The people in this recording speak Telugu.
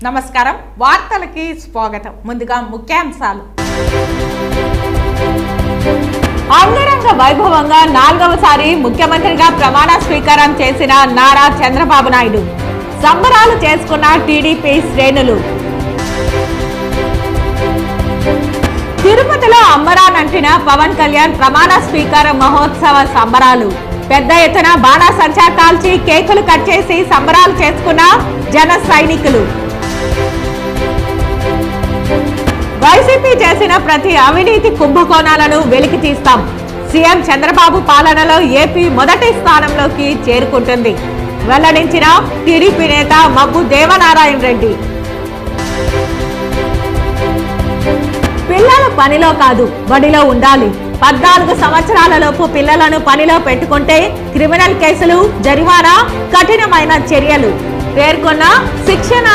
నమస్కారం, వార్తలకి స్వాగతం. ముందుగా ముఖ్యాంశాలు. అంగరంగ వైభవంగా 4వసారి ముఖ్యమంత్రిగా ప్రమాణ స్వీకారం చేసిన నారా చంద్రబాబు నాయుడు. సంబరాలు చేసుకున్న టీడీపీ శ్రేణులు. తిరుపతిలో అంబరానంటిన పవన్ కళ్యాణ్ ప్రమాణ స్వీకార మహోత్సవ సంబరాలు. పెద్ద ఎత్తున బాణాసంచా కాల్చి కేకులు కట్ చేసి సంబరాలు చేసుకున్న జన సైనికులు. వైసీపీ చేసిన ప్రతి అవినీతి కుంభకోణాలను వెలికి తీస్తాం. సీఎం చంద్రబాబు పాలనలో ఏపీ మొదటి స్థానంలోకి చేరుకుంటుంది. వెల్లడించిన టీడీపీ నేత మబ్బు దేవనారాయణ రెడ్డి. పిల్లలు పనిలో కాదు, బడిలో ఉండాలి. 14 సంవత్సరాలలోపు పిల్లలను పనిలో పెట్టుకుంటే క్రిమినల్ కేసులు, జరిమానా, కఠినమైన చర్యలు పేర్కొన్న శిక్షణ